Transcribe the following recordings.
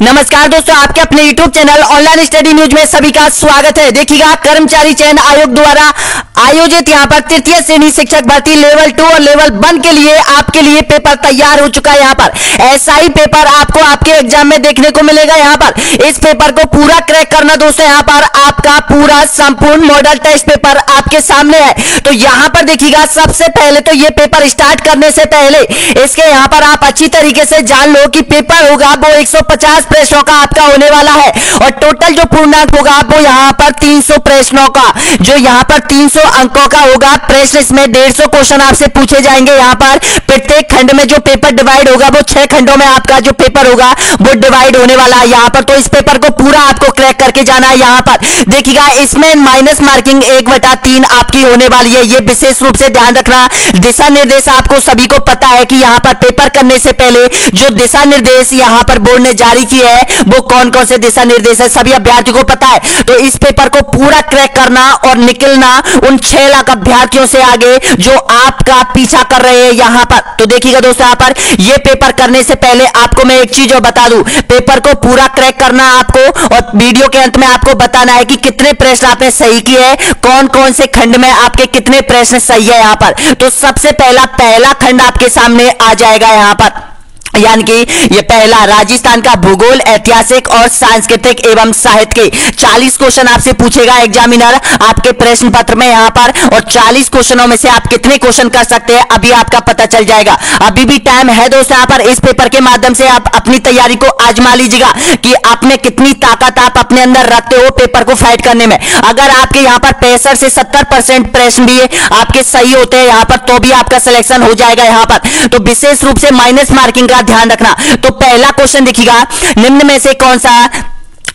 नमस्कार दोस्तों, आपके अपने YouTube channel online study news में सभी का स्वागत है। देखिएगा, कर्मचारी चयन आयोग द्वारा आयोजित यहाँ पर तृतीय श्रेणी शिक्षक भर्ती लेवल 2 और लेवल 1 के लिए आपके लिए पेपर तैयार हो चुका है। यहाँ पर ऐसा ही पेपर आपको आपके एग्जाम में देखने को मिलेगा। यहाँ पर इस पेपर को पूरा क्रैक करना दोस्तों, यहाँ पर आपका पूरा संपूर्ण मॉडल टेस्ट पेपर आपके सामने है। तो यहाँ पर देखिएगा, सबसे पहले तो ये पेपर स्टार्ट करने से पहले इसके यहाँ पर आप अच्छी तरीके से जान लो कि पेपर होगा वो 150 प्रश्नों का आपका होने वाला है और टोटल जो पूर्णांक होगा वो यहाँ पर 300 प्रश्नों का, जो यहाँ पर 300 अंकों का होगा प्रश्न। इसमें 150 क्वेश्चन आपसे पूछे जाएंगे। यहाँ पर प्रत्येक खंड में जो पेपर डिवाइड होगा वो 6 खंडों में आपका जो पेपर होगा वो डिवाइड होने वाला है। यहाँ पर तो इस पेपर को पूरा आपको क्रैक करके जाना है। यहाँ पर देखिएगा, इसमें माइनस मार्किंग 1/3 आपकी होने वाली है। ये विशेष रूप से ध्यान रखना। दिशा निर्देश आपको सभी को पता है कि यहाँ पर पेपर करने से पहले जो दिशा निर्देश यहाँ पर बोर्ड ने जारी किए है वो कौन कौन से दिशा निर्देश है सभी अभ्यर्थियों को पता है। तो इस पेपर को पूरा क्रैक करना और निकलना उन 6 लाख अभ्यर्थियों से आगे जो आपका पीछा कर रहे हैं यहाँ पर। तो देखिएगा दोस्तों, यहाँ पर ये पेपर करने से पहले आपको मैं एक चीज और बता दूं, पेपर को पूरा क्रैक करना आपको और वीडियो के अंत में आपको बताना है कि कितने प्रश्न आपने सही किए हैं, कौन कौन से खंड में आपके कितने प्रश्न सही है। यहाँ पर तो सबसे पहला खंड आपके सामने आ जाएगा। यहाँ पर यानी कि ये पहला राजस्थान का भूगोल, ऐतिहासिक और सांस्कृतिक एवं साहित्य के 40 क्वेश्चन आपसे पूछेगा एग्जामिनर आपके प्रश्न पत्र में। यहाँ पर और 40 क्वेश्चनों में से आप कितने क्वेश्चन कर सकते हैं अभी आपका पता चल जाएगा। अभी भी टाइम है दोस्तों। यहाँ पर इस पेपर के माध्यम से आप अपनी तैयारी को आजमा लीजिएगा कि आप में कितनी ताकत आप अपने अंदर रखते हो पेपर को फाइट करने में। अगर आपके यहाँ पर 65 से 70% प्रश्न भी आपके सही होते हैं यहाँ पर तो भी आपका सिलेक्शन हो जाएगा। यहाँ पर तो विशेष रूप से माइनस मार्किंग का ध्यान रखना। तो पहला क्वेश्चन देखिएगा, निम्न में से कौन सा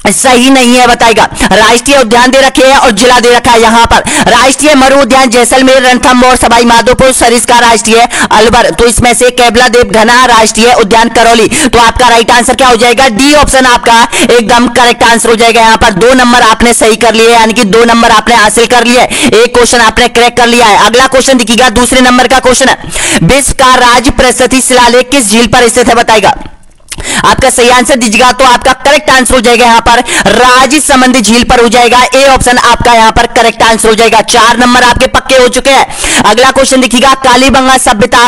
सही नहीं है बताएगा। राष्ट्रीय उद्यान दे रखे हैं और जिला दे रखा है। यहाँ पर राष्ट्रीय मरु उद्यान जैसलमेर, रणथंभौर, सवाई माधोपुर, सरिस्का राष्ट्रीय अलवर। तो इसमें से केवला देव घना राष्ट्रीय उद्यान करौली। तो आपका राइट आंसर क्या हो जाएगा? डी ऑप्शन आपका एकदम करेक्ट आंसर हो जाएगा। यहाँ पर 2 नंबर आपने सही कर लिए, यानी कि 2 नंबर आपने हासिल कर लिए। एक क्वेश्चन आपने क्रैक कर लिया है। अगला क्वेश्चन देखिएगा, दूसरे नंबर का क्वेश्चन है, विश्व का राज्य परिस्थिति शिलालेख किस झील पर स्थित है बताएगा। आपका सही आंसर दीजिएगा तो आपका करेक्ट आंसर हो जाएगा यहाँ पर राजसमंद झील पर हो जाएगा। ए ऑप्शन आपका यहाँ पर करेक्ट आंसर हो जाएगा। 4 नंबर आपके पक्के हो चुके हैं। अगला क्वेश्चन देखिएगा, कालीबंगा सभ्यता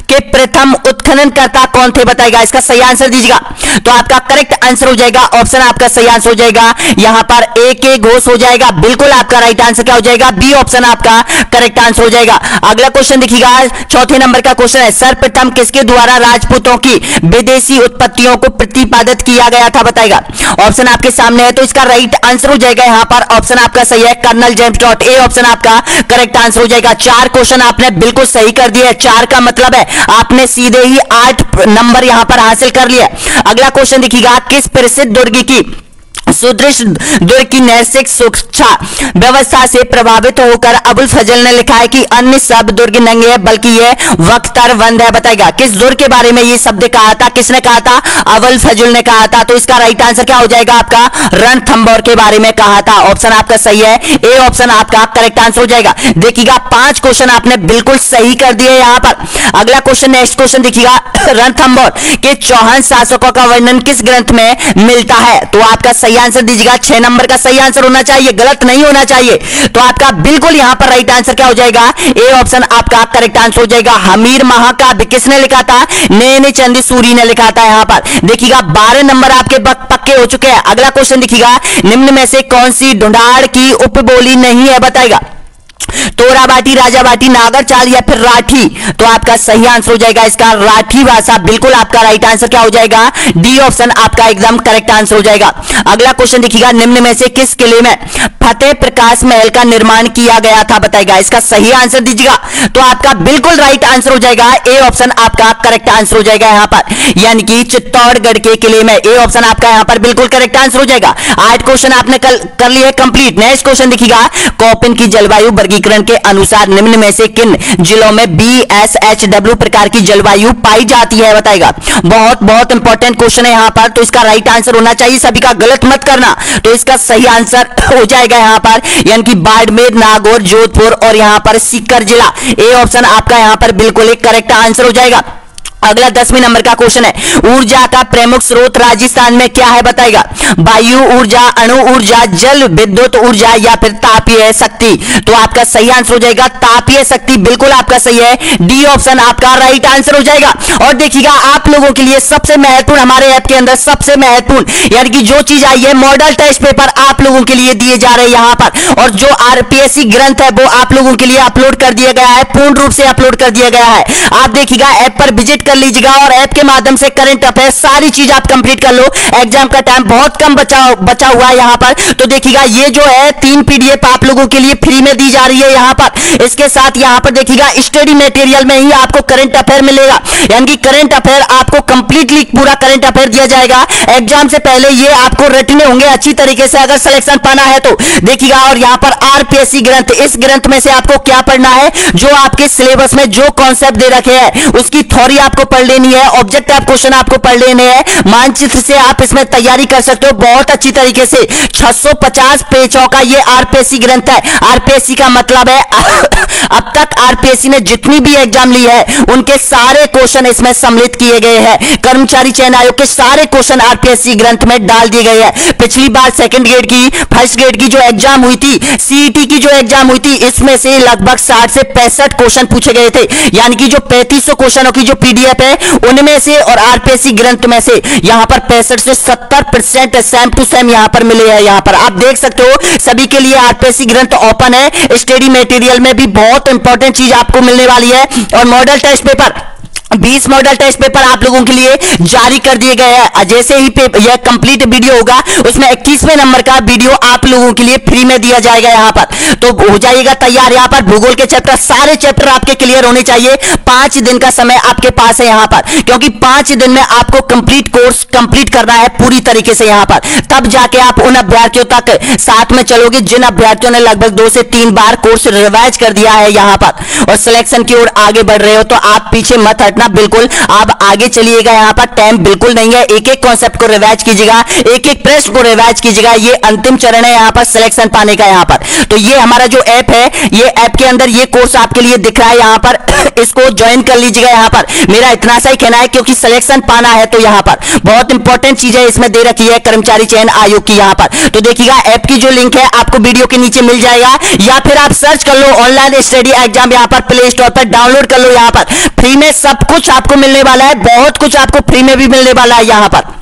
के प्रथम उत्खननकर्ता कौन थे बताएगा। इसका सही आंसर दीजिएगा तो आपका करेक्ट आंसर हो जाएगा। ऑप्शन आपका सही आंसर हो जाएगा यहाँ पर ए के घोष हो जाएगा। बिल्कुल आपका राइट आंसर क्या हो जाएगा? बी ऑप्शन आपका करेक्ट आंसर हो जाएगा। अगला क्वेश्चन देखिएगा, चौथे नंबर का क्वेश्चन है, सर्वप्रथम किसके द्वारा राजपूतों की विदेशी उत्पत्तियों को प्रतिपादित किया गया था बताएगा। ऑप्शन आपके सामने है तो इसका राइट आंसर हो जाएगा यहाँ पर ऑप्शन आपका सही है, colonel James Tod. A option आपका करेक्ट आंसर हो जाएगा। 4 क्वेश्चन आपने बिल्कुल सही कर दिए। 4 का मतलब है आपने सीधे ही 8 नंबर यहाँ पर हासिल कर लिए। अगला क्वेश्चन देखिएगा, किस प्रसिद्ध दुर्ग की सुदृढ़ दुर्ग की नैसर्गिक सुरक्षा व्यवस्था से प्रभावित होकर अबुल फजल ने लिखा है कि अन्य सब दुर्ग नंगे है बल्कि ये वक्तर बंद है बताएगा। किस दुर्ग के बारे में ये शब्द कहा था, किसने कहा था? अबुल फजल ने कहा था। तो इसका राइट आंसर क्या हो जाएगा? आपका रणथंभौर के बारे में कहा था। ऑप्शन आपका सही है, ए ऑप्शन आपका करेक्ट आंसर हो जाएगा। देखिएगा, 5 क्वेश्चन आपने बिल्कुल सही कर दिए यहाँ पर। अगला क्वेश्चन, नेक्स्ट क्वेश्चन देखिएगा, रणथंभौर के चौहान शासकों का वर्णन किस ग्रंथ में मिलता है। तो आपका सही आंसर दीजिएगा। 6 नंबर का सही आंसर होना चाहिए, गलत नहीं होना चाहिए। तो आपका बिल्कुल यहां पर राइट आंसर क्या हो जाएगा? ए ऑप्शन आपका करेक्ट आंसर हो जाएगा। हमीर महाकाव्य किसने लिखा था? नैनी चंद सूरी ने लिखा था। यहां पर देखिएगा 12 नंबर आपके पक्के हो चुके हैं। अगला क्वेश्चन देखिएगा, निम्न में से कौन सी ढूंढाड़ की उपबोली नहीं है बताएगा। तोरा बाटी, राजा बाटी, नागर चाल या फिर राठी। तो आपका सही आंसर हो जाएगा इसका राठी भाषा। बिल्कुल आपका राइट आंसर क्या हो जाएगा? डी ऑप्शन आपका एकदम करेक्ट आंसर हो जाएगा। अगला क्वेश्चन देखिएगा, निम्न में से किस किले में फतेह प्रकाश महल का निर्माण किया गया था बताएगा। इसका सही आंसर दीजिएगा तो आपका बिल्कुल राइट आंसर हो जाएगा। ए ऑप्शन आपका करेक्ट आंसर हो जाएगा यहाँ पर, यानी कि चित्तौड़गढ़ के किले में। ए ऑप्शन आपका यहाँ पर बिल्कुल करेक्ट आंसर हो जाएगा। 8 क्वेश्चन आपने कर लिए कंप्लीट। नेक्स्ट क्वेश्चन देखिएगा, कोपेन की जलवायु वर्गीकरण के अनुसार निम्न में से किन जिलों में BSHW प्रकार की जलवायु पाई जाती है बताएगा। बहुत बहुत इंपॉर्टेंट क्वेश्चन है यहाँ पर। तो इसका राइट आंसर होना चाहिए सभी का, गलत मत करना। तो इसका सही आंसर हो जाएगा यहाँ पर, यानी कि बाड़मेर, नागौर, जोधपुर और यहाँ पर सीकर जिला। ए ऑप्शन आपका यहाँ पर बिल्कुल एक करेक्ट आंसर हो जाएगा। अगला 10वें नंबर का क्वेश्चन है, ऊर्जा का प्रमुख स्रोत राजस्थान में क्या है बताएगा? वायु ऊर्जा, अणु ऊर्जा, जल विद्युत ऊर्जा या फिर तापीय शक्ति। तो आपका सही आंसर हो जाएगा तापीय शक्ति, बिल्कुल आपका सही है, डी ऑप्शन आपका राइट आंसर हो जाएगा। और देखिएगा आप लोगों के लिए सबसे महत्वपूर्ण, हमारे ऐप के अंदर सबसे महत्वपूर्ण यानी कि जो चीज आई है, मॉडल टेस्ट पेपर आप लोगों के लिए दिए जा रहे हैं यहां पर, और जो आरपीएससी ग्रंथ है वो आप लोगों के लिए अपलोड कर दिया गया है, पूर्ण रूप से अपलोड कर दिया गया है। आप देखिएगा ऐप पर विजिट कर लीजिएगा और ऐप के माध्यम से करंट अफेयर सारी चीज आप कंप्लीट कर लो। एग्जाम का टाइम बहुत कम बचा हुआ है यहां पर। तो देखिएगा ये जो है 3 पीडीएफ आप लोगों के लिए फ्री में दी जा रही है यहां पर। इसके साथ यहां पर देखिएगा स्टडी मटेरियल में ही आपको करंट अफेयर मिलेगा, यानी कि करंट अफेयर आपको कंप्लीटली पूरा करंट अफेयर दिया जाएगा। एग्जाम से पहले ये आपको रटने होंगे अच्छी तरीके से अगर सिलेक्शन पाना है तो। देखिएगा और यहां पर आरपीएससी ग्रंथ, इस ग्रंथ में से आपको क्या पढ़ना है, जो आपके सिलेबस में जो कॉन्सेप्ट दे रखे हैं उसकी थ्योरी आपको पढ़ लेनी है, ऑब्जेक्टिव क्वेश्चन आपको पढ़ लेने हैं, मानचित्र से आप इसमें तैयारी कर सकते हो बहुत अच्छी तरीके से। 650 पेजों का ये आरपीएससी ग्रंथ है। आरपीएससी का मतलब है अब तक आरपीएससी ने जितनी भी एग्जाम ली है उनके सारे क्वेश्चन इसमें सम्मिलित किए गए हैं। कर्मचारी चयन आयोग के सारे क्वेश्चन आरपीएससी ग्रंथ में डाल दिए गए हैं। पिछली बार सेकंड ग्रेड की, फर्स्ट ग्रेड की जो एग्जाम हुई थी, सीईटी की जो एग्जाम हुई थी, इसमें से लगभग 60 से 65 क्वेश्चन पूछे गए थे, यानी कि जो 3500 क्वेश्चनों की जो पीडीएफ है उनमें से और आरपीएससी ग्रंथ में से यहां पर 65 से 70% सेम टू सेम यहां पर मिले हैं। यहां पर आप देख सकते हो सभी के लिए आरपीएससी ग्रंथ ओपन है। स्टडी मटेरियल में भी बहुत इंपॉर्टेंट चीज आपको मिलने वाली है। और model test paper 20 model test paper आप लोगों के लिए जारी कर दिए गए हैं। जैसे ही यह कंप्लीट वीडियो होगा उसमें 21वें नंबर का वीडियो आप लोगों के लिए फ्री में दिया जाएगा यहां पर। तो हो जाइएगा तैयार। यहां पर भूगोल के चैप्टर, सारे चैप्टर आपके क्लियर होने चाहिए। 5 दिन का समय आपके पास है यहां पर, क्योंकि 5 दिन में आपको कंप्लीट कोर्स कंप्लीट करना है पूरी तरीके से यहां पर। तब जाके आप उन अभ्यर्थियों तक साथ में चलोगे जिन अभ्यर्थियों ने लगभग 2 से 3 बार कोर्स रिवाइज कर दिया है यहां पर, और सिलेक्शन की ओर आगे बढ़ रहे हो। तो आप पीछे मत हटना, बिल्कुल आप आगे चलिएगा। यहां पर टाइम बिल्कुल नहीं है, एक एक कॉन्सेप्ट को रिवाइज कीजिएगा, एक एक प्रश्न को रिवाइज कीजिएगा। ये अंतिम चरण है यहां पर सिलेक्शन पाने का यहां पर। तो ये हमारा जो ऐप है, ये ऐप के अंदर ये कोर्स आपके लिए दिख रहा है यहां पर, इसको ज्वाइन कर लीजिएगा यहां पर। मेरा इतना सा ही कहना है, क्योंकि सिलेक्शन पाना है तो यहां पर बहुत इंपॉर्टेंट चीजें इसमें दे रखी है कर्मचारी चयन आयोग की यहां पर। तो देखिएगा ऐप की जो लिंक है आपको वीडियो के नीचे मिल जाएगा, या फिर आप सर्च कर लो ऑनलाइन स्टडी एग्जाम यहां पर, प्ले स्टोर पर डाउनलोड कर लो। यहां पर फ्री में सब कुछ आपको मिलने वाला है, बहुत कुछ आपको फ्री में भी मिलने वाला है यहां पर।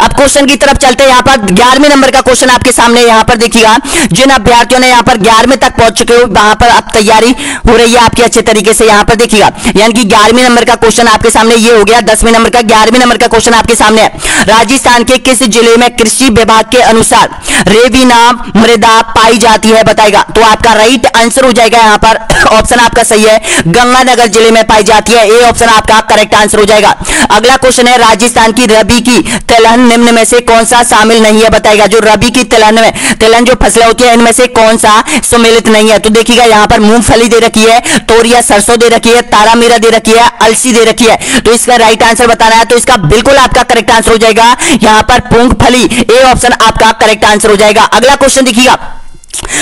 अब क्वेश्चन की तरफ चलते हैं। यहां पर 11वें नंबर का क्वेश्चन आपके सामने यहां पर देखिएगा। जिन अभ्यर्थियों ने यहां पर 11वें तक पहुंच चुके हो, वहां पर अब तैयारी हो रही है आपकी अच्छे तरीके से यहां पर देखिएगा। यानी कि 11वें नंबर का क्वेश्चन आपके सामने ये हो गया। 10वें नंबर का 11वें नंबर का क्वेश्चन आपके सामने है। राजस्थान के किस जिले में कृषि विभाग के अनुसार रेवीना मृदा पाई जाती है बताएगा? तो आपका राइट आंसर हो जाएगा यहां पर, ऑप्शन आपका सही है, गंगानगर जिले में पाई जाती है। ए ऑप्शन आपका करेक्ट आंसर हो जाएगा। अगला क्वेश्चन है, राजस्थान की रबी की तिलहन निम्न में से कौन सा शामिल नहीं है बताएगा? जो रबी की तिलहन जो फसलें होती है इनमें से कौन सा सम्मिलित नहीं है? तो देखिएगा यहां पर मूंगफली दे रखी है, तोरिया सरसों दे रखी है, तारा मीरा दे रखी है, अलसी दे रखी है। तो इसका राइट आंसर बताना है, तो इसका बिल्कुल आपका करेक्ट आंसर हो जाएगा यहां पर मूंगफली। ए ऑप्शन आपका करेक्ट आंसर हो जाएगा। अगला क्वेश्चन देखिएगा,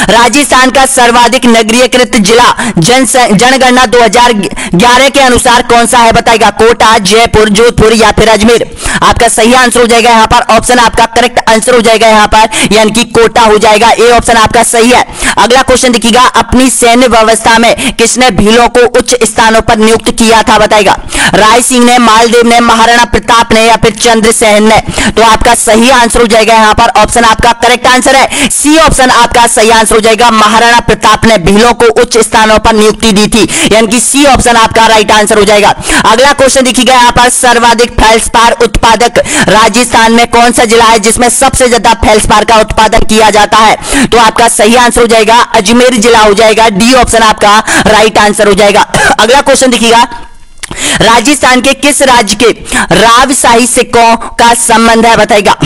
राजस्थान का सर्वाधिक नगरीकृत जिला जनगणना 2011 के अनुसार कौन सा है बताएगा? कोटा, जयपुर, जोधपुर या फिर अजमेर? आपका सही आंसर हो जाएगा यहां पर, ऑप्शन आपका करेक्ट आंसर हो जाएगा यहां पर, यानी कि कोटा हो जाएगा। ए ऑप्शन आपका सही है। अगला क्वेश्चन देखिएगा, अपनी सैन्य व्यवस्था में किसने भीलों को उच्च स्थानों पर नियुक्त किया था बताएगा? राय सिंह ने, मालदेव ने, महाराणा प्रताप ने या फिर चंद्रसेन ने? तो आपका सही आंसर हो जाएगा यहां पर, ऑप्शन आपका करेक्ट आंसर है, सी ऑप्शन आपका सही आंसर हो जाएगा। महाराणा प्रताप ने भीलों को उच्च स्थानों पर नियुक्ति दी थी, यानी कि सी ऑप्शन आपका राइट आंसर हो जाएगा। अगला क्वेश्चन देखिएगा यहां पर, सर्वाधिक फेल्सपार उत्पादक राजस्थान में कौन सा जिला है जिसमें सबसे ज्यादा फेल्सपार का उत्पादन किया जाता है? तो आपका सही आंसर हो जाएगा अजमेर जिला हो जाएगा। डी ऑप्शन आपका राइट आंसर हो जाएगा। अगला क्वेश्चन देखिएगा, राजस्थान के किस राज्य के राजशाही सिक्कों का संबंध है बताएगा?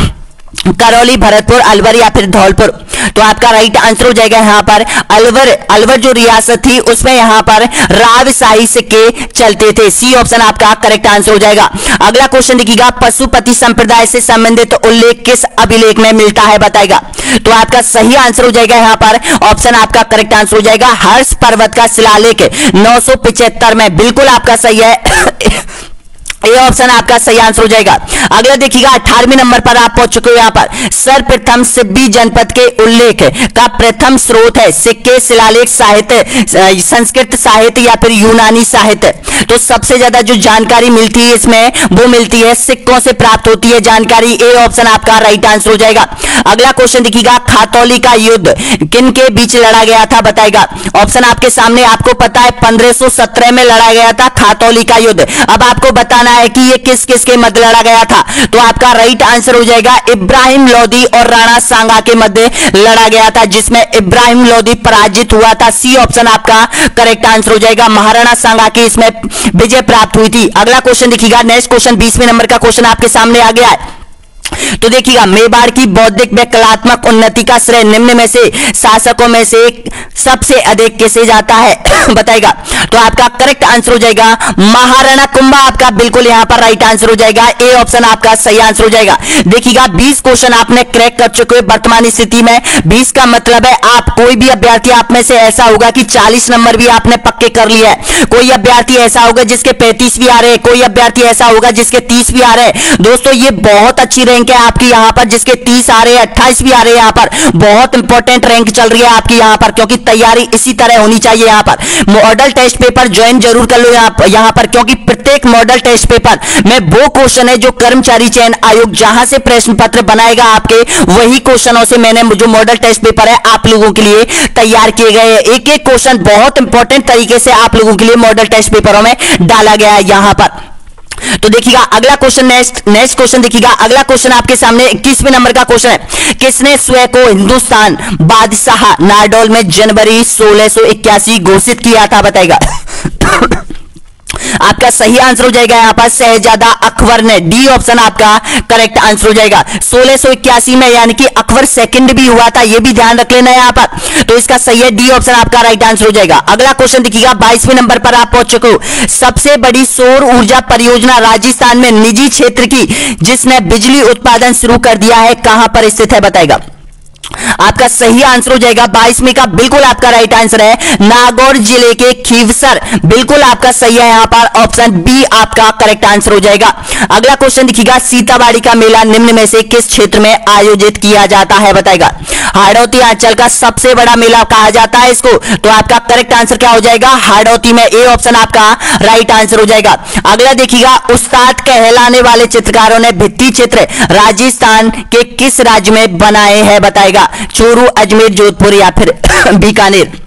करौली, भरतपुर, अलवर या फिर धौलपुर? तो आपका राइट आंसर हो जाएगा यहां पर अलवर जो रियासत थी उसमें यहां पर राजशाही सिक्के चलते थे। सी ऑप्शन आपका करेक्ट आंसर हो जाएगा। अगला क्वेश्चन देखिएगा, पशुपति संप्रदाय से संबंधित उल्लेख किस अभिलेख में मिलता है बताएगा? तो आपका सही आंसर हो जाएगा यहां पर, ऑप्शन आपका करेक्ट आंसर हो जाएगा, हर्ष पर्वत का शिलालेख 975 में। बिल्कुल आपका सही है। ये ऑप्शन आपका सही आंसर हो जाएगा। अगला देखिएगा 18वें नंबर पर आप पहुंच चुके हो। यहां पर सर्वप्रथम सिब्बी जनपद के उल्लेख का प्रथम स्रोत है सिक्के, शिलालेख, साहित्य, संस्कृत साहित्य या फिर यूनानी साहित्य। तो सबसे ज्यादा जो जानकारी मिलती है इसमें वो मिलती है सिक्कों से प्राप्त होती है जानकारी। ए ऑप्शन आपका राइट आंसर हो जाएगा। अगला क्वेश्चन देखिएगा खातौली का युद्ध किन के बीच लड़ा गया था बताएगा। ऑप्शन आपके सामने, आपको पता है 1517 में लड़ा गया था खातौली का युद्ध। अब आपको बताना है कि ये किस किस के मध्य लड़ा गया था। तो आपका राइट आंसर हो जाएगा इब्राहिम लोदी और राणा सांगा के मध्य लड़ा गया था, जिसमें इब्राहिम लोदी पराजित हुआ था। सी ऑप्शन आपका करेक्ट आंसर हो जाएगा। महाराणा सांगा की इसमें विजय प्राप्त हुई थी। अगला क्वेश्चन देखिएगा, नेक्स्ट क्वेश्चन 20वें नंबर का क्वेश्चन आपके सामने आ गया है। तो देखिएगा मेवाड़ की बौद्धिक व कलात्मक उन्नति का श्रेय निम्न में से शासकों में से सबसे अधिक किसे जाता है बताएगा। तो आपका करेक्ट आंसर हो जाएगा महाराणा कुंभा। आपका बिल्कुल यहां पर राइट आंसर हो जाएगा। ए ऑप्शन आपका सही आंसर हो जाएगा। देखिएगा 20 क्वेश्चन आपने क्रैक कर चुके हैं वर्तमान स्थिति में। 20 का मतलब है आप कोई भी अभ्यर्थी आप में से ऐसा होगा कि 40 नंबर भी आपने पक्के कर लिए है। कोई अभ्यर्थी ऐसा होगा जिसके 35 भी आ रहे हैं, कोई अभ्यर्थी ऐसा होगा जिसके 30 भी आ रहे हैं। दोस्तों ये बहुत अच्छी रैंक है आपकी यहां पर, जिसके 30 आ रहे हैं, 28 भी आ रहे हैं। यहां पर बहुत इंपॉर्टेंट रैंक चल रही है आपकी यहां पर, क्योंकि तैयारी इसी तरह होनी चाहिए। यहां पर मॉडल टेस्ट पेपर ज्वाइन जरूर कर लो यहां पर, क्योंकि प्रत्येक मॉडल टेस्ट पेपर में वो क्वेश्चन है जो कर्मचारी चयन आयोग जहां से प्रश्न पत्र बनाएगा आपके, वही क्वेश्चनों से मैंने जो मॉडल टेस्ट पेपर है आप लोगों के लिए तैयार किए गए हैं। एक एक क्वेश्चन बहुत इंपॉर्टेंट तरीके से आप लोगों के लिए मॉडल टेस्ट पेपरों में डाला गया है यहां पर। तो देखिएगा अगला क्वेश्चन, नेक्स्ट क्वेश्चन देखिएगा। अगला क्वेश्चन आपके सामने 21वें नंबर का क्वेश्चन है। किसने स्वयं को हिंदुस्तान बादशाह नारडोल में जनवरी 1681 घोषित किया था बताएगा। आपका सही आंसर हो जाएगा यहां पर शहजादा अकबर ने। डी ऑप्शन आपका करेक्ट आंसर हो जाएगा। 1681 में, यानी कि अकबर सेकंड भी हुआ था, यह भी ध्यान रख लेना यहां पर। तो इसका सही है, डी ऑप्शन आपका राइट आंसर हो जाएगा। अगला क्वेश्चन देखिएगा 22वें नंबर पर आप पहुंच चुके हो। सबसे बड़ी सौर ऊर्जा परियोजना राजस्थान में निजी क्षेत्र की जिसने बिजली उत्पादन शुरू कर दिया है कहां पर स्थित है बताएगा। आपका सही आंसर हो जाएगा 22वें का बिल्कुल आपका राइट आंसर है नागौर जिले के खीवसर। बिल्कुल आपका सही है यहां पर, ऑप्शन बी आपका करेक्ट आंसर हो जाएगा। अगला क्वेश्चन देखिएगा सीताबाड़ी का मेला निम्न में से किस क्षेत्र में आयोजित किया जाता है बताएगा। हाड़ौती अंचल का सबसे बड़ा मेला कहा जाता है इसको। तो आपका करेक्ट आंसर क्या हो जाएगा, हाड़ौती में। ए ऑप्शन आपका राइट आंसर हो जाएगा। अगला देखिएगा उस्ताद कहलाने वाले चित्रकारों ने भित्ति चित्र राजस्थान के किस राज्य में बनाए हैं बताएगा। चूरू, अजमेर, जोधपुर या फिर बीकानेर।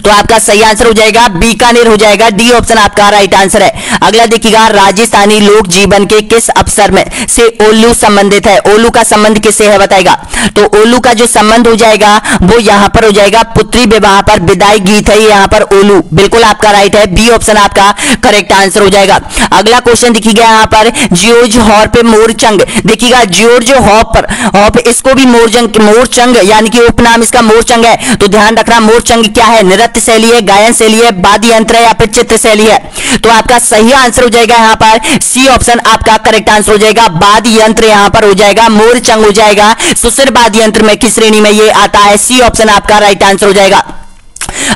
तो आपका सही आंसर हो जाएगा बीकानेर हो जाएगा। डी ऑप्शन आपका राइट आंसर है। अगला देखिएगा राजस्थानी लोक जीवन के किस अवसर में से ओलू संबंधित है। ओलू का संबंध किससे है बताएगा। तो ओलू का जो संबंध हो जाएगा वो यहां पर हो जाएगा पुत्री विवाह पर विदाई गीत है यहां पर ओलू। बिल्कुल आपका राइट है, बी ऑप्शन आपका करेक्ट आंसर हो जाएगा। अगला क्वेश्चन देखिएगा यहां पर जॉर्ज हॉप मोरचंग। देखिएगा जॉर्ज हॉप इसको भी मोरचंग यानी कि उपनाम इसका मोरचंग है। तो ध्यान रखना मोरचंग क्या है, नृत्य शैली है, गायन शैली है, वाद्य यंत्र है या फिर चित्र शैली है। तो आपका सही आंसर हो जाएगा यहां पर सी ऑप्शन आपका करेक्ट आंसर हो जाएगा। वाद्य यंत्र यहां पर हो जाएगा मोरचंग हो जाएगा। सुसर वाद्य यंत्र में किस श्रेणी में ये आता है। सी ऑप्शन आपका राइट आंसर हो जाएगा।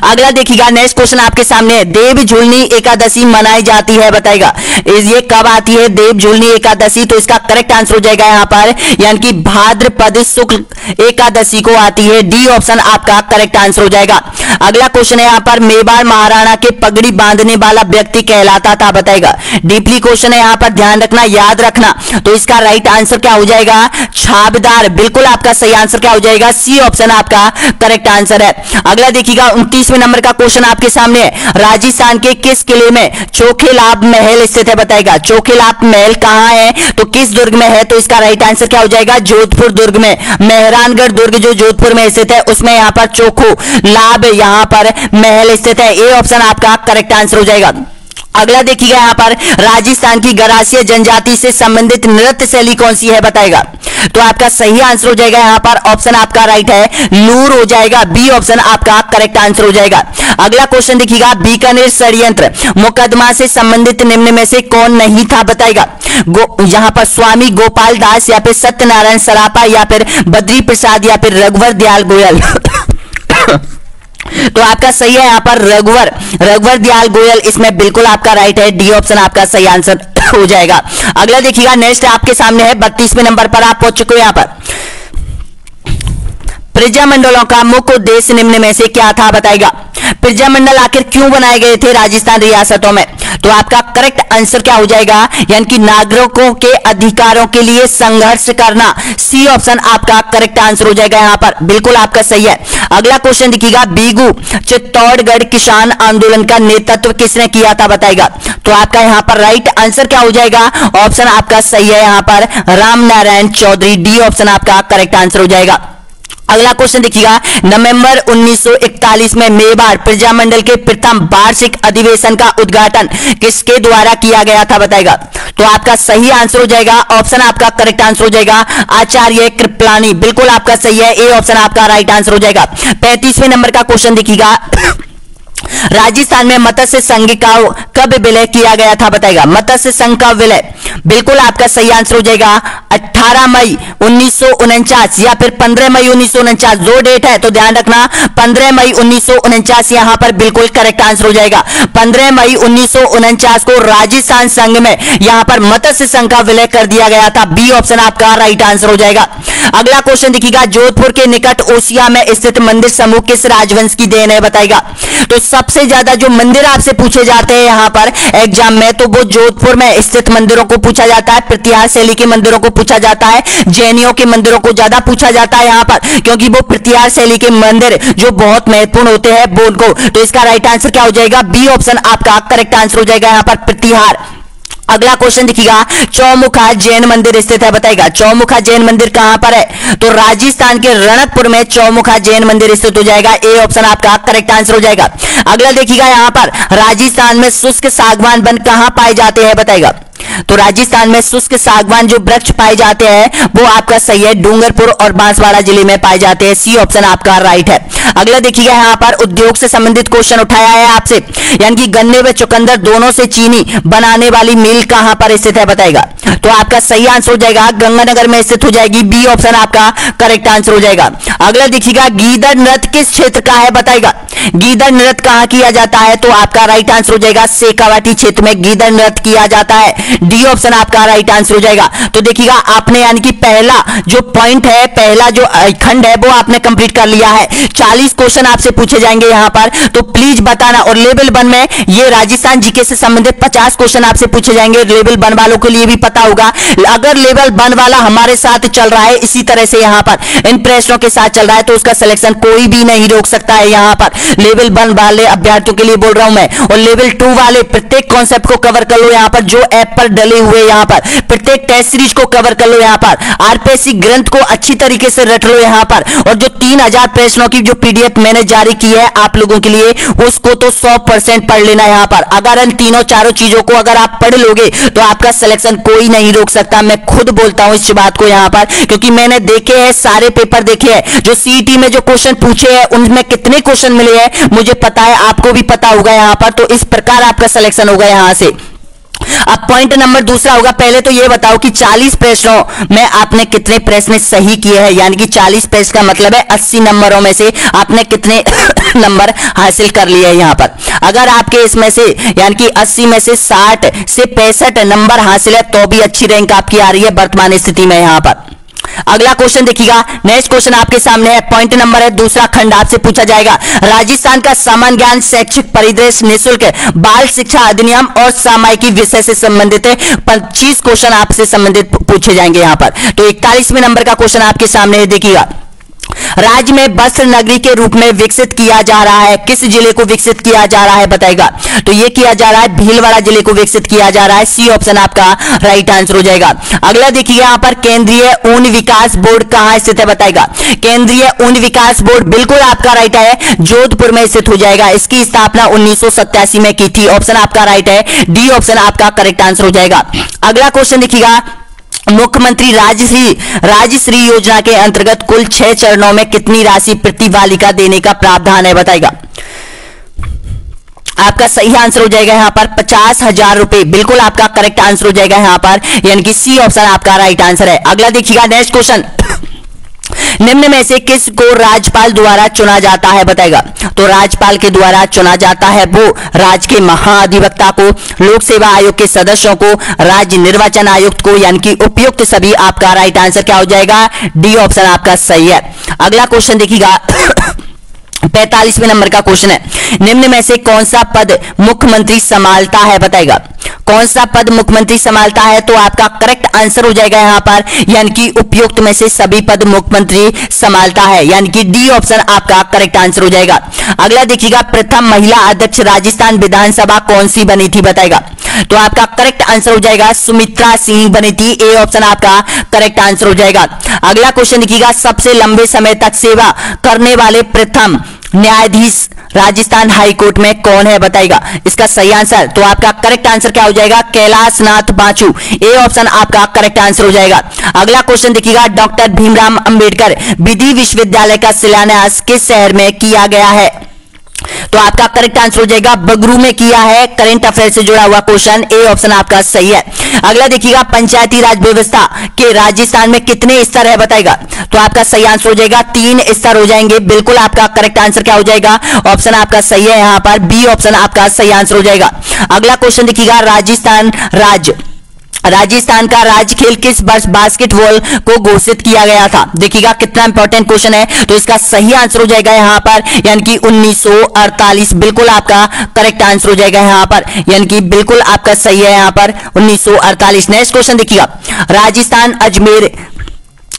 अगला देखिएगा नेक्स्ट क्वेश्चन आपके सामने है। देव झुलनी एकादशी मनाई जाती है बताएगा। ये कब आती है देव झुलनी एकादशी। तो इसका करेक्ट आंसर हो जाएगा यहां पर, यानी कि भाद्रपद शुक्ल एकादशी को आती है। डी ऑप्शन आपका करेक्ट आंसर हो जाएगा। अगला क्वेश्चन है यहां पर मेवाड़ महाराणा के पगड़ी बांधने वाला व्यक्ति कहलाता था बताएगा। डीपली क्वेश्चन है यहां पर, ध्यान रखना, याद रखना। तो इसका राइट आंसर क्या हो जाएगा, छाबदार। बिल्कुल आपका सही आंसर क्या हो जाएगा, सी ऑप्शन आपका करेक्ट आंसर है। अगला देखिएगा 29वें नंबर का क्वेश्चन आपके सामने है। राजस्थान के किस किले में चोखेलाप महल स्थित है बताएगा। चोखेलाप महल कहां है, तो किस दुर्ग में है। तो इसका राइट आंसर क्या हो जाएगा, जोधपुर दुर्ग में। मेहरानगढ़ दुर्ग जो जोधपुर में स्थित है उसमें यहां पर चोखो लाभ यहां पर महल स्थित है। ए ऑप्शन आपका करेक्ट आंसर हो जाएगा। अगला देखिएगा यहां पर राजस्थान की गरासिया जनजाति से संबंधित नृत्य शैली कौन सी है बताएगा। तो आपका सही आंसर हो जाएगा यहां पर, ऑप्शन आपका राइट है, लूर हो जाएगा। बी ऑप्शन आपका करेक्ट आंसर हो जाएगा। अगला क्वेश्चन देखिएगा बीकानेर षड्यंत्र मुकदमा से संबंधित निम्न में से कौन नहीं था बताएगा। यहां पर स्वामी गोपाल दास या फिर सत्यनारायण सरापा या फिर बद्री प्रसाद या फिर रघुवर दयाल गोयल। तो आपका सही है यहां पर रघुवर दयाल गोयल, इसमें बिल्कुल आपका राइट है। डी ऑप्शन आपका सही आंसर हो जाएगा। अगला देखिएगा नेक्स्ट आपके सामने है 32वें नंबर पर आप पहुंच चुके हो। यहां पर प्रजामंडलों का मुख्य उद्देश्य निम्न में से क्या था बताएगा। प्रजामंडल आखिर क्यों बनाए गए थे राजस्थान रियासतों में? तो आपका करेक्ट आंसर क्या हो जाएगा, यानी कि नागरिकों के अधिकारों के लिए संघर्ष करना। सी ऑप्शन आपका करेक्ट आंसर हो जाएगा यहां पर, बिल्कुल आपका सही है। अगला क्वेश्चन देखिएगा, बीगू चित्तौड़गढ़ किसान आंदोलन का नेतृत्व किसने किया था बताएगा। तो आपका यहां पर राइट आंसर क्या हो जाएगा, ऑप्शन आपका सही है यहां पर राम नारायण चौधरी। डी ऑप्शन आपका करेक्ट आंसर हो जाएगा। अगला क्वेश्चन देखिएगा, नवंबर 1941 में मेवाड़ प्रजामंडल के प्रथम वार्षिक अधिवेशन का उद्घाटन किसके द्वारा किया गया था बताएगा। तो आपका सही आंसर हो जाएगा, ऑप्शन आपका करेक्ट आंसर हो जाएगा आचार्य कृपलानी। बिल्कुल आपका सही है, ए ऑप्शन आपका राइट आंसर हो जाएगा। 35वें नंबर का क्वेश्चन देखिएगा, राजस्थान में मत्स्य संघ का कब विलय किया गया था बताएगा। मत्स्य संघ का विलय, बिल्कुल आपका सही आंसर हो जाएगा 18 मई 1949 या फिर 15 मई 1949। दो डेट है तो ध्यान रखना, 15 मई 1949 यहां पर बिल्कुल करेक्ट आंसर हो जाएगा। 15 मई 1949 को राजस्थान संघ में यहां पर मत्स्य संघ का विलय कर दिया गया था। बी ऑप्शन आपका राइट आंसर हो जाएगा। अगला क्वेश्चन देखिएगा, जोधपुर के निकट ओसिया में स्थित मंदिर समूह किस राजवंश की देन है बताएगा। तो सबसे ज्यादा जो मंदिर आपसे पूछे जाते हैं यहां पर एग्जाम में, तो वो जोधपुर में स्थित मंदिरों को पूछा जाता है, प्रतिहार शैली के मंदिरों को पूछा जाता है, जैनियों के मंदिरों को ज्यादा पूछा जाता है यहां पर, क्योंकि वो प्रतिहार शैली के मंदिर जो बहुत महत्वपूर्ण होते हैं वो उनको। तो इसका राइट आंसर क्या हो जाएगा, बी ऑप्शन आपका करेक्ट आंसर हो जाएगा यहां पर प्रतिहार। अगला क्वेश्चन देखिएगा, चौमुखा जैन मंदिर स्थित है बताएगा। चौमुखा जैन मंदिर कहां पर है, तो राजस्थान के रणकपुर में चौमुखा जैन मंदिर स्थित हो जाएगा। ए ऑप्शन आपका करेक्ट आंसर हो जाएगा। अगला देखिएगा, यहां पर राजस्थान में शुष्क सागवान वन कहां पाए जाते हैं बताएगा। तो राजस्थान में शुष्क सागवान जो वृक्ष पाए जाते हैं वो आपका सही है, डूंगरपुर और बांसवाड़ा जिले में पाए जाते हैं। सी ऑप्शन आपका राइट है। अगला देखिएगा, यहां पर उद्योग से संबंधित क्वेश्चन उठाया है आपसे, यानी कि गन्ने व चुकंदर दोनों से चीनी बनाने वाली मिल कहां पर स्थित है बताएगा। तो आपका सही आंसर हो जाएगा गंगानगर में स्थित हो जाएगी। बी ऑप्शन आपका करेक्ट आंसर हो जाएगा। अगला देखिएगा, गीदड़ नृत्य किस क्षेत्र का है बताएगा। गीदड़ नृत्य कहां किया जाता है, तो आपका राइट आंसर हो जाएगा शेखावाटी क्षेत्र में गीदड़ नृत्य किया जाता है। डी ऑप्शन आपका राइट आंसर हो जाएगा। तो देखिएगा, आपने यानी कि पहला जो पॉइंट है, पहला जो खंड है वो आपने कंप्लीट कर लिया है। 40 क्वेश्चन आपसे पूछे जाएंगे यहां पर, तो प्लीज बताना। और लेवल 1 में ये राजस्थान जीके से संबंधित 50 क्वेश्चन आपसे पूछे जाएंगे। लेवल 1 वालों के लिए भी पता होगा, अगर लेवल 1 वाला हमारे साथ चल रहा है इसी तरह से यहां पर इन प्रश्नों के साथ चल रहा है, तो उसका सिलेक्शन कोई भी नहीं रोक सकता है। यहां पर लेवल 1 वाले अभ्यर्थियों के लिए बोल रहा हूं मैं, और लेवल 2 वाले प्रत्येक कॉन्सेप्ट को कवर कर लो। यहां पर जो ऐप पर डले हुए यहां पर प्रत्येक टेस्ट सीरीज को कवर कर लो। यहां पर आरपीएससी ग्रंथ को अच्छी तरीके से रट लो यहां पर, और जो 3000 प्रश्नों की जो पीडीएफ मैंने जारी की है आप लोगों के लिए, उसको तो 100% पढ़ लेना यहां पर। अगर इन तीनों चारों चीजों को अगर आप पढ़ लोगे तो आपका सिलेक्शन कोई नहीं रोक सकता। मैं खुद बोलता हूं इस बात को यहां पर, क्योंकि मैंने देखे हैं, सारे पेपर देखे हैं, जो सीईटी में जो क्वेश्चन पूछे हैं उनमें कितने क्वेश्चन मिले हैं मुझे पता है, आपको भी पता होगा यहां पर। तो इस प्रकार आपका सिलेक्शन होगा यहां से। अब पॉइंट नंबर दूसरा होगा, पहले तो ये बताओ कि 40 प्रश्नों में आपने कितने प्रश्न सही किए हैं, यानी कि 40 प्रश्न का मतलब है 80 नंबरों में से आपने कितने नंबर हासिल कर लिए हैं यहां पर। अगर आपके इसमें से यानी कि 80 में से 60 से 65 नंबर हासिल है तो भी अच्छी रैंक आपकी आ रही है वर्तमान स्थिति में यहां पर। अगला क्वेश्चन देखिएगा, नेक्स्ट क्वेश्चन आपके सामने है, पॉइंट नंबर है दूसरा खंड आपसे पूछा जाएगा, राजस्थान का सामान्य ज्ञान शैक्षिक परिदृश्य निःशुल्क बाल शिक्षा अधिनियम और सामायिकी विषय से संबंधित 25 क्वेश्चन आपसे संबंधित पूछे जाएंगे यहां पर। तो 41वें नंबर का क्वेश्चन आपके सामने है, देखिएगा, राज्य में वस्त्र नगरी के रूप में विकसित किया जा रहा है, किस जिले को विकसित किया जा रहा है बताएगा। तो ये किया जा रहा है भीलवाड़ा जिले को विकसित किया जा रहा है। सी ऑप्शन आपका राइट आंसर हो जाएगा। अगला देखिए, यहां पर केंद्रीय ऊन विकास बोर्ड कहां स्थित है बताएगा। केंद्रीय ऊन विकास बोर्ड बिल्कुल आपका राइट है, जोधपुर में स्थित हो जाएगा। इसकी स्थापना 1987 में की थी। ऑप्शन आपका राइट है, डी ऑप्शन आपका करेक्ट आंसर हो जाएगा। अगला क्वेश्चन देखिएगा, मुख्यमंत्री राजश्री योजना के अंतर्गत कुल 6 चरणों में कितनी राशि प्रति बालिका देने का प्रावधान है बताएगा। आपका सही आंसर हो जाएगा यहां पर 50,000 रुपए, बिल्कुल आपका करेक्ट आंसर हो जाएगा यहां पर, यानी कि सी ऑप्शन आपका राइट आंसर है। अगला देखिएगा, नेक्स्ट क्वेश्चन, निम्न में से किस को राज्यपाल द्वारा चुना जाता है बताएगा। तो राज्यपाल के द्वारा चुना जाता है वो राज्य के महाधिवक्ता को, लोक सेवा आयोग के सदस्यों को, राज्य निर्वाचन आयुक्त को, यानी कि उपयुक्त सभी। आपका राइट आंसर क्या हो जाएगा, डी ऑप्शन आपका सही है। अगला क्वेश्चन देखिएगा 45वें नंबर का क्वेश्चन है, निम्न में से कौन सा पद मुख्यमंत्री संभालता है बताएगा। कौन सा पद मुख्यमंत्री संभालता है, तो आपका करेक्ट आंसर हो जाएगा यहां पर, यानी कि उपयुक्त में से सभी पद मुख्यमंत्री संभालता है, यानी कि डी ऑप्शन आपका करेक्ट आंसर हो जाएगा। अगला देखिएगा, प्रथम महिला अध्यक्ष राजस्थान विधानसभा कौन सी बनी थी बताएगा। तो आपका करेक्ट आंसर हो जाएगा सुमित्रा सिंह बनी थी, ए ऑप्शन आपका करेक्ट आंसर हो जाएगा। अगला क्वेश्चन देखिएगा, सबसे लंबे समय तक सेवा करने वाले प्रथम न्यायाधीश राजस्थान हाई कोर्ट में कौन है बताएगा। इसका सही आंसर, तो आपका करेक्ट आंसर क्या हो जाएगा, कैलाश नाथ बांचू, ए ऑप्शन आपका करेक्ट आंसर हो जाएगा। अगला क्वेश्चन देखिएगा, डॉक्टर भीमराव अंबेडकर विधि विश्वविद्यालय का शिलान्यास किस शहर में किया गया है। तो आपका करेक्ट आंसर हो जाएगा बगरू में किया है। करंट अफेयर से जुड़ा हुआ क्वेश्चन, ए ऑप्शन आपका सही है। अगला देखिएगा, पंचायती राज व्यवस्था के राजस्थान में कितने स्तर है बताएगा। तो आपका सही आंसर हो जाएगा 3 स्तर हो जाएंगे। बिल्कुल आपका करेक्ट आंसर क्या हो जाएगा, ऑप्शन आपका सही है, यहां पर बी ऑप्शन आपका सही आंसर हो जाएगा। अगला क्वेश्चन देखिएगा, राजस्थान का राज्य खेल किस वर्ष बास्केटबॉल को घोषित किया गया था। देखिएगा कितना इंपॉर्टेंट क्वेश्चन है, तो इसका सही आंसर हो जाएगा यहां पर, यानी कि 1948। बिल्कुल आपका करेक्ट आंसर हो जाएगा यहां पर, यानी कि बिल्कुल आपका सही है यहां पर 1948। नेक्स्ट क्वेश्चन देखिएगा, राजस्थान अजमेर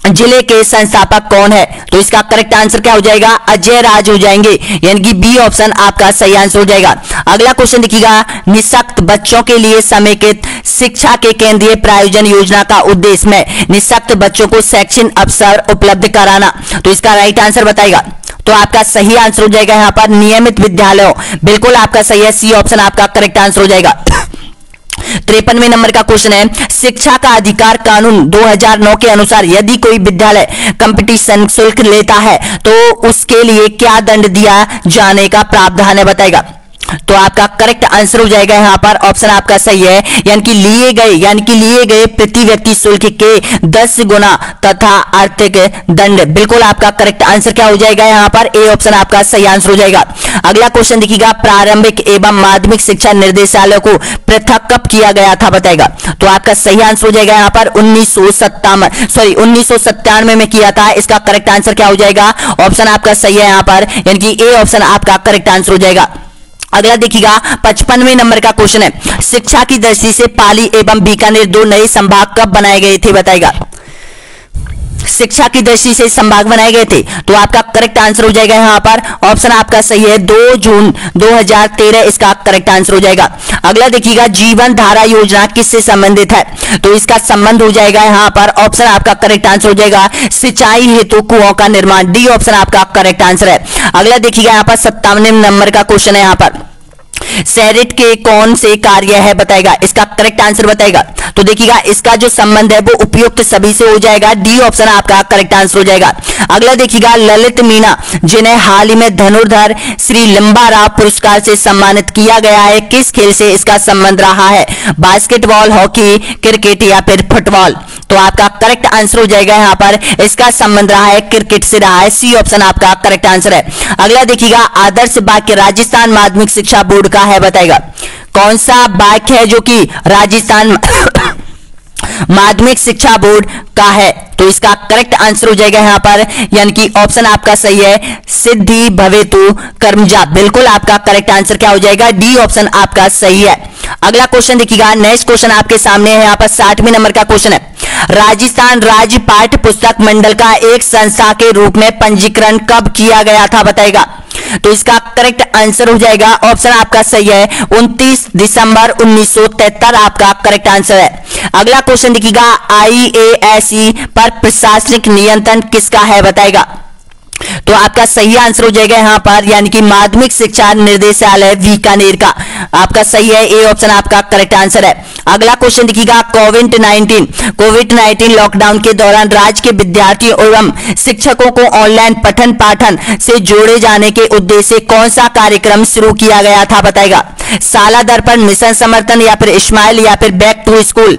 जिले के संस्थापक कौन है। तो इसका करेक्ट आंसर क्या हो जाएगा, अजय राज हो जाएंगे, यानी कि बी ऑप्शन आपका सही आंसर हो जाएगा। अगला क्वेश्चन देखिएगा, निःशक्त बच्चों के लिए समेकित शिक्षा के केंद्रीय प्रायोजन योजना का उद्देश्य में निःशक्त बच्चों को शैक्षणिक अवसर उपलब्ध कराना। तो इसका राइट आंसर बताएगा। तो आपका सही आंसर हो जाएगा यहां पर नियमित विद्यालयों, बिल्कुल आपका सही है, सी ऑप्शन आपका करेक्ट आंसर हो जाएगा। 53वें नंबर का क्वेश्चन है, शिक्षा का अधिकार कानून 2009 के अनुसार यदि कोई विद्यालय कंपटीशन शुल्क लेता है तो उसके लिए क्या दंड दिया जाने का प्रावधान है बताएगा। तो आपका करेक्ट आंसर हो जाएगा यहां पर, ऑप्शन आपका सही है, यानी कि लिए गए प्रति व्यक्ति शुल्क के 10 गुना तथा आर्थिक दंड। बिल्कुल आपका करेक्ट आंसर क्या हो जाएगा यहां पर, ए ऑप्शन आपका सही आंसर हो जाएगा। अगला क्वेश्चन देखिएगा, प्रारंभिक एवं माध्यमिक शिक्षा निर्देशालय को पृथक कब किया गया था बताएगा। तो आपका सही आंसर हो जाएगा यहां पर 1997 में किया था। इसका करेक्ट आंसर क्या हो जाएगा, ऑप्शन आपका सही है यहां पर, यानी कि ए ऑप्शन आपका करेक्ट आंसर हो जाएगा। अगला देखिएगा 55वें नंबर का क्वेश्चन है, शिक्षा की दृष्टि से पाली एवं बीकानेर 2 नए संभाग कब बनाए गए थे बताएगा। शिक्षा की दृष्टि से संभाग बनाए गए थे, तो आपका करेक्ट आंसर हो जाएगा यहां पर, ऑप्शन आपका सही है 2 जून 2013 इसका करेक्ट आंसर हो जाएगा। अगला देखिएगा, जीवन धारा योजना किससे संबंधित है। तो इसका संबंध हो जाएगा यहां पर, ऑप्शन आपका करेक्ट आंसर हो जाएगा सिंचाई हेतु कुओं का निर्माण, डी ऑप्शन आपका करेक्ट आंसर है। अगला देखिएगा यहां पर 57वें नंबर का क्वेश्चन है, यहां पर सेरेट के कौन से कार्य है बताएगा। इसका करेक्ट आंसर बताएगा। तो देखिएगा इसका जो संबंध है वो उपयुक्त सभी से हो जाएगा, डी ऑप्शन आपका करेक्ट आंसर हो जाएगा। अगला देखिएगा, ललित मीना जिन्हें हाल ही में धनुर्धर श्री लिम्बाराव पुरस्कार से सम्मानित किया गया है, किस खेल से इसका संबंध रहा है, बास्केटबॉल, हॉकी, क्रिकेट या फिर फुटबॉल। तो आपका करेक्ट आंसर हो जाएगा यहां पर, इसका संबंध रहा है क्रिकेट से रहा है, सी ऑप्शन आपका करेक्ट आंसर है। अगला देखिएगा, आदर्श वाक्य राजस्थान माध्यमिक शिक्षा बोर्ड का है बताएगा। कौन सा वाक्य है जो कि राजस्थान माध्यमिक शिक्षा बोर्ड का है। तो इसका करेक्ट आंसर हो जाएगा यहां पर, यानी कि ऑप्शन आपका सही है सिद्धि भवेतु कर्मजा। बिल्कुल आपका करेक्ट आंसर क्या हो जाएगा, डी ऑप्शन आपका सही है। अगला क्वेश्चन देखिएगा, नेक्स्ट क्वेश्चन आपके सामने है यहां पर 60वें नंबर का क्वेश्चन है, राजस्थान राज्य पाठ्य पुस्तक मंडल का एक संस्था के रूप में पंजीकरण कब किया गया था बताएगा। तो इसका करेक्ट आंसर हो जाएगा, ऑप्शन आपका सही है 29 दिसंबर 1973 आपका करेक्ट आंसर है। अगला क्वेश्चन देखिएगा, IASE पर प्रशासनिक नियंत्रण किसका है बताएगा। तो आपका सही आंसर हो जाएगा यहां पर, यानी कि माध्यमिक शिक्षा निर्देशालय बीकानेर का। आपका सही है, ए ऑप्शन आपका करेक्ट आंसर है। अगला क्वेश्चन देखिएगा, कोविड-19 लॉकडाउन के दौरान राज्य के विद्यार्थियों एवं शिक्षकों को ऑनलाइन पठन पाठन से जोड़े जाने के उद्देश्य से कौन सा कार्यक्रम शुरू किया गया था बताएगा। शाला दर्पण, मिशन समर्थन या फिर स्माइल या फिर बैक टू स्कूल।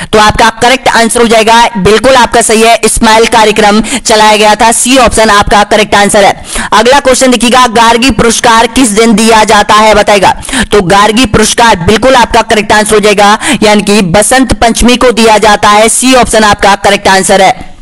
तो आपका करेक्ट आंसर हो जाएगा, बिल्कुल आपका सही है, स्माइल कार्यक्रम चलाया गया था। सी ऑप्शन आपका करेक्ट आंसर है। अगला क्वेश्चन देखिएगा, गार्गी पुरस्कार किस दिन दिया जाता है बताएगा। तो गार्गी पुरस्कार बिल्कुल आपका करेक्ट आंसर हो जाएगा, यानी कि बसंत पंचमी को दिया जाता है। सी ऑप्शन आपका करेक्ट आंसर है।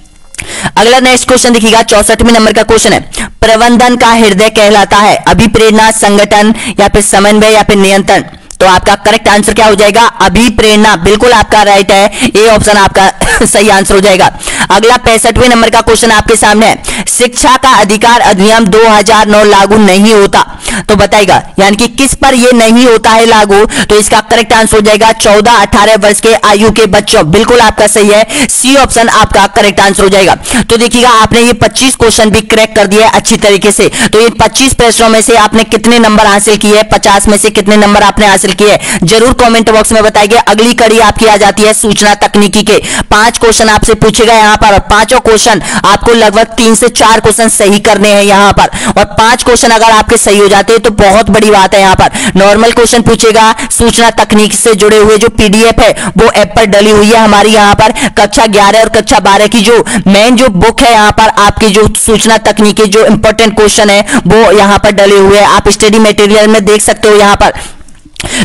अगला नेक्स्ट क्वेश्चन देखिएगा, 64वें नंबर का क्वेश्चन है, प्रबंधन का हृदय कहलाता है अभिप्रेरणा, संगठन या फिर समन्वय या फिर नियंत्रण। तो आपका करेक्ट आंसर क्या हो जाएगा, अभिप्रेरणा, बिल्कुल आपका राइट है, ए ऑप्शन आपका सही आंसर हो जाएगा। अगला 65वें नंबर का क्वेश्चन आपके सामने है, शिक्षा का अधिकार अधिनियम 2009 लागू नहीं होता। तो बताएगा, यानी कि किस पर यह नहीं होता है लागू। तो इसका करेक्ट आंसर हो जाएगा 14-18 वर्ष के आयु के बच्चों, बिल्कुल आपका सही है, सी ऑप्शन आपका करेक्ट आंसर हो जाएगा। तो देखिएगा, आपने ये 25 क्वेश्चन भी क्रैक कर दिया अच्छी तरीके से। तो ये 25 प्रश्नों में से आपने कितने नंबर हासिल किए, 50 में से कितने नंबर आपने हासिल किए, जरूर कमेंट बॉक्स में बताइए। अगली कड़ी आपकी आ जाती है सूचना तकनीकी के। 5 क्वेश्चन आपसे पूछे गए यहां पर, पांचों क्वेश्चन आपको लगभग 3 से 4 क्वेश्चन सही करने हैं यहां पर, और 5 क्वेश्चन अगर आपके सही हो जाते हैं तो बहुत बड़ी बात है। यहां पर नॉर्मल क्वेश्चन पूछेगा, सूचना तकनीक से जुड़े हुए जो पीडीएफ है वो ऐप पर डली हुई है हमारी यहां पर। कक्षा 11 और कक्षा 12 की जो मेन जो बुक है यहां पर, आपकी जो सूचना तकनीकी जो इंपॉर्टेंट क्वेश्चन है वो यहां पर डले हुए हैं, आप स्टडी मटेरियल में देख सकते हो यहां पर।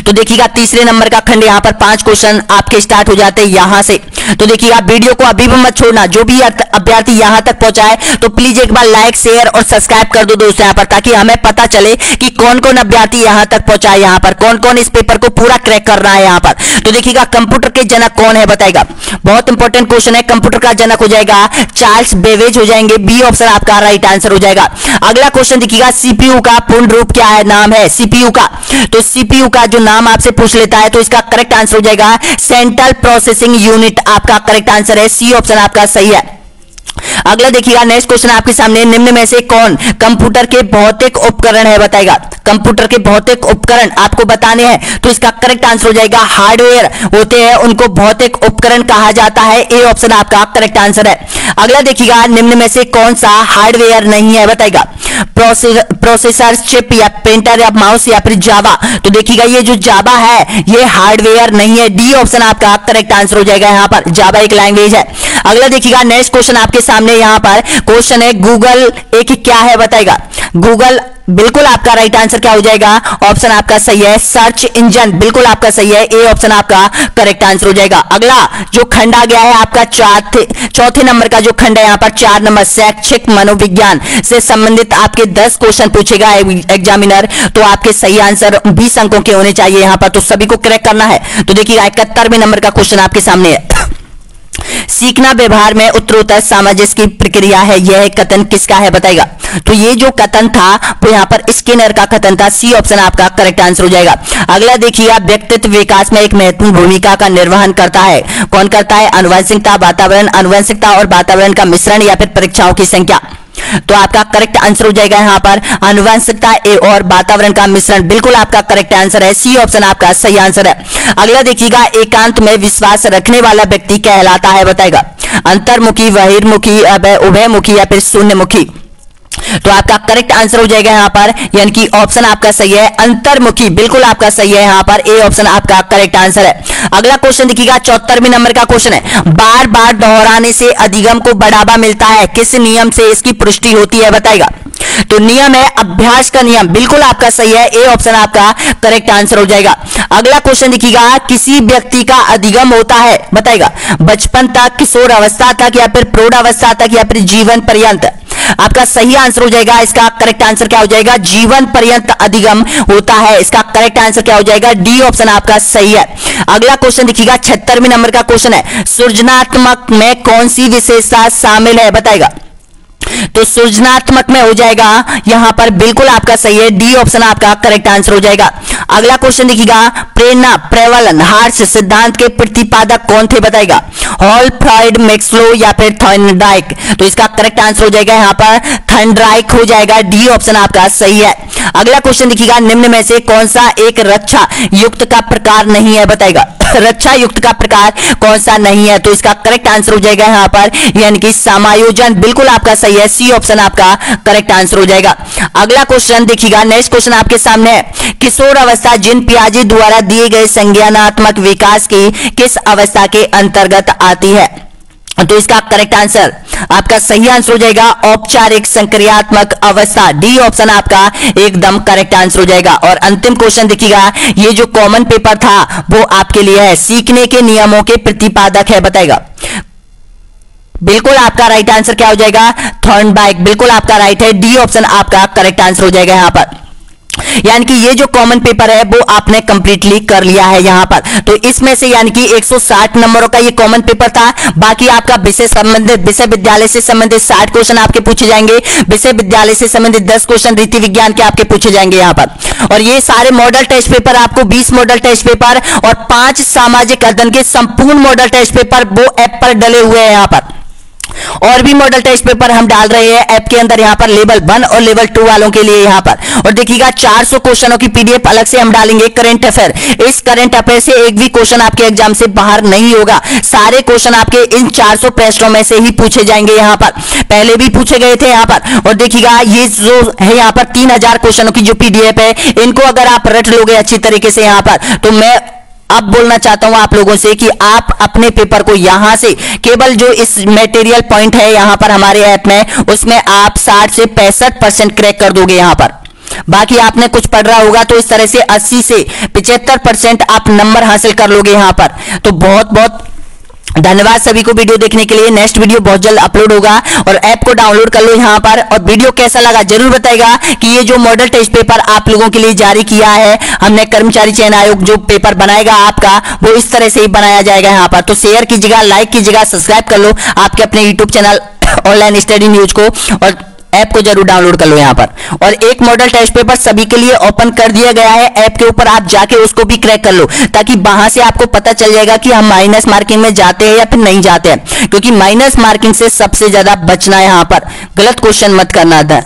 तो देखिएगा, तीसरे नंबर का खंड यहां पर 5 क्वेश्चन आपके स्टार्ट हो जाते हैं यहां से। तो देखिएगा, वीडियो को अभी भी मत छोड़ना, जो भी अभ्यर्थी यहां तक पहुंचाए तो प्लीज एक बार लाइक शेयर और सब्सक्राइब कर दो दोस्तों यहां पर, ताकि हमें पता चले कि कौन कौन अभ्यर्थी यहां तक पहुंचाए, यहां पर कौन कौन इस पेपर को पूरा क्रैक कर रहा है यहां पर। तो देखिएगा, कंप्यूटर के जनक कौन है बताएगा, बहुत इंपॉर्टेंट क्वेश्चन है। कंप्यूटर का जनक हो जाएगा चार्ल्स बेबेज हो जाएंगे, बी ऑप्शन आपका राइट आंसर हो जाएगा। अगला क्वेश्चन देखिएगा, सीपीयू का पूर्ण रूप क्या है, नाम है सीपीयू का। तो सीपीयू का जो नाम आपसे पूछ लेता है तो इसका करेक्ट आंसर हो जाएगा सेंट्रल प्रोसेसिंग यूनिट, आपका करेक्ट आंसर है, सी ऑप्शन आपका सही है। अगला देखिएगा, नेक्स्ट क्वेश्चन आपके सामने, निम्न में से कौन कंप्यूटर के भौतिक उपकरण है बताएगा। कंप्यूटर के भौतिक उपकरण आपको बताने हैं, तो इसका करेक्ट आंसर हो जाएगा हार्डवेयर होते हैं उनको भौतिक उपकरण कहा जाता है, ए ऑप्शन आपका करेक्ट आंसर है। अगला देखिएगा, निम्न में से कौन सा हार्डवेयर नहीं है बताएगा, प्रोसेसर, चिप या प्रिंटर या माउस या फिर जावा। तो देखिएगा, ये जो जावा है ये हार्डवेयर नहीं है, डी ऑप्शन आपका करेक्ट आंसर हो जाएगा, यहां पर जावा एक लैंग्वेज है। अगला देखिएगा, नेक्स्ट क्वेश्चन आपके सामने यहां पर क्वेश्चन है, गूगल एक क्या है बताएगा। गूगल बिल्कुल आपका राइट आंसर क्या हो जाएगा, ऑप्शन आपका सही है, सर्च इंजन, बिल्कुल आपका सही है, ए ऑप्शन आपका करेक्ट आंसर हो जाएगा। अगला जो खंड आ गया है आपका चौथे नंबर का जो खंड है यहां पर 4 नंबर, शैक्षिक मनोविज्ञान से संबंधित आपके 10 क्वेश्चन पूछेगा एग्जामिनर, तो आपके सही आंसर 20 अंकों के होने चाहिए यहां पर, तो सभी को करेक्ट करना है। तो देखिए, 71वें नंबर का क्वेश्चन आपके सामने है, सीखना व्यवहार में उत्तरोत्तर सामंजस्य की प्रक्रिया है, यह कथन किसका है बताएगा। तो ये जो कथन था वो यहाँ पर स्किनर का कथन था, सी ऑप्शन आपका करेक्ट आंसर हो जाएगा। अगला देखिएगा, व्यक्तित्व विकास में एक महत्वपूर्ण भूमिका का निर्वहन करता है, कौन करता है, आनुवंशिकता, वातावरण, आनुवंशिकता और वातावरण का मिश्रण या फिर परीक्षाओं की संख्या। तो आपका करेक्ट आंसर हो जाएगा यहां पर आनुवंशिकता ए और वातावरण का मिश्रण, बिल्कुल आपका करेक्ट आंसर है, सी ऑप्शन आपका सही आंसर है। अगला देखिएगा, एकांत में विश्वास रखने वाला व्यक्ति कहलाता है बताएगा, अंतर्मुखी, बहिर्मुखी, उभयमुखी या फिर शून्यमुखी। तो आपका करेक्ट आंसर हो जाएगा यहां पर, यानी कि ऑप्शन आपका सही है, अंतर्मुखी, बिल्कुल आपका सही है यहां पर, ए ऑप्शन आपका करेक्ट आंसर है। अगला क्वेश्चन देखिएगा, 74वें नंबर का क्वेश्चन है, बार बार दोहराने से अधिगम को बढ़ावा मिलता है, किस नियम से इसकी पुष्टि होती है बताएगा। तो नियम है अभ्यास का नियम, बिल्कुल आपका सही है, ए ऑप्शन आपका करेक्ट आंसर हो जाएगा। अगला क्वेश्चन देखिएगा, किसी व्यक्ति का अधिगम होता है बताएगा, बचपन तक, किशोर अवस्था तक या फिर प्रौढ़ अवस्था तक या फिर जीवन पर्यंत। आपका सही आंसर हो जाएगा, इसका करेक्ट आंसर क्या हो जाएगा, जीवन पर्यंत अधिगम होता है, इसका करेक्ट आंसर क्या हो जाएगा, डी ऑप्शन आपका सही है। अगला क्वेश्चन देखिएगा, 76वें नंबर का क्वेश्चन है, सृजनात्मक में कौन सी विशेषता शामिल है बताएगा। तो सृजनात्मक में हो जाएगा यहां पर, बिल्कुल आपका सही है, डी ऑप्शन आपका करेक्ट आंसर हो जाएगा। अगला क्वेश्चन देखिएगा, प्रेरणा प्रबलन हार्श सिद्धांत के प्रतिपादक कौन थे बताएगा, हॉल, फ्रॉइड, मैक्सलो या फिर थॉर्नडाइक। तो इसका करेक्ट आंसर हो जाएगा यहां पर थॉर्नडाइक हो जाएगा, डी ऑप्शन आपका सही है। अगला क्वेश्चन देखिएगा, निम्न में से कौन सा एक रक्षा युक्त का प्रकार नहीं है बताएगा, रक्षा युक्त का प्रकार कौन सा नहीं है। तो इसका करेक्ट आंसर हो जाएगा यहां पर, यानी कि समायोजन, बिल्कुल आपका सही है, सी ऑप्शन आपका करेक्ट आंसर हो जाएगा। अगला क्वेश्चन देखिएगा, नेक्स्ट क्वेश्चन आपके सामने है, किशोर अवस्था जिन पियाजे द्वारा दिए गए संज्ञानात्मक विकास की किस अवस्था के अंतर्गत आती है? तो इसका करेक्ट आंसर, आपका सही आंसर हो जाएगा औपचारिक संक्रियात्मक अवस्था। डी ऑप्शन आपका एकदम करेक्ट आंसर हो जाएगा। और अंतिम क्वेश्चन देखिएगा, ये जो कॉमन पेपर था वो आपके लिए है, सीखने के नियमों के प्रतिपादक है, बताएगा। बिल्कुल आपका राइट आंसर क्या हो जाएगा? थॉर्नबाइक, बिल्कुल आपका राइट है। डी ऑप्शन आपका करेक्ट आंसर हो जाएगा यहां पर। यानी कि ये जो कॉमन पेपर है वो आपने कंप्लीटली कर लिया है यहां पर। तो इसमें से यानी कि 160 नंबरों का ये कॉमन पेपर था। बाकी आपका विषय संबंधित, विषय विद्यालय से संबंधित 60 क्वेश्चन आपके पूछे जाएंगे, विषय विद्यालय से संबंधित 10 क्वेश्चन रीति विज्ञान के आपके पूछे जाएंगे यहां पर। और ये सारे मॉडल टेस्ट पेपर आपको 20 मॉडल टेस्ट पेपर और 5 सामाजिक अध्ययन के संपूर्ण मॉडल टेस्ट पेपर वो ऐप पर डले हुए हैं यहां पर। और भी मॉडल टेस्ट पेपर हम डाल रहे हैं ऐप के अंदर यहां पर लेवल 1 और लेवल 2 वालों के लिए यहां पर। और देखिएगा 400 क्वेश्चनों की पीडीएफ अलग से हम डालेंगे करंट अफेयर। इस करंट अफेयर से एक भी क्वेश्चन आपके एग्जाम से बाहर नहीं होगा, सारे क्वेश्चन आपके इन 400 प्रश्नों में से ही पूछे जाएंगे यहां पर। पहले भी पूछे गए थे यहां पर। और देखिएगा ये जो है यहां पर 3000 क्वेश्चनों की जो पीडीएफ है, इनको अगर आप रट लोगे अच्छी तरीके से यहां पर, तो मैं अब बोलना चाहता हूं आप लोगों से कि आप अपने पेपर को यहां से केवल जो इस मटेरियल पॉइंट है यहां पर हमारे ऐप में, उसमें आप 60 से 65% क्रैक कर दोगे यहां पर। बाकी आपने कुछ पढ़ रहा होगा तो इस तरह से 80 से 75% आप नंबर हासिल कर लोगे यहां पर। तो बहुत बहुत धन्यवाद सभी को वीडियो देखने के लिए। नेक्स्ट वीडियो बहुत जल्द अपलोड होगा और ऐप को डाउनलोड कर लो यहां पर। और वीडियो कैसा लगा जरूर बताएगा कि ये जो मॉडल टेस्ट पेपर आप लोगों के लिए जारी किया है हमने, कर्मचारी चयन आयोग जो पेपर बनाएगा आपका वो इस तरह से ही बनाया जाएगा यहां पर। तो शेयर कीजिएगा, लाइक कीजिएगा, सब्सक्राइब कर लो आपके अपने YouTube channel online study news को, और ऐप को जरूर डाउनलोड कर लो यहां पर। और एक मॉडल टेस्ट पेपर सभी के लिए ओपन कर दिया गया है ऐप के ऊपर, आप जाके उसको भी क्रैक कर लो ताकि वहां से आपको पता चल जाएगा कि हम माइनस मार्किंग में जाते हैं या फिर नहीं जाते हैं। क्योंकि माइनस मार्किंग से सबसे ज्यादा बचना है यहां पर, गलत क्वेश्चन मत करना था।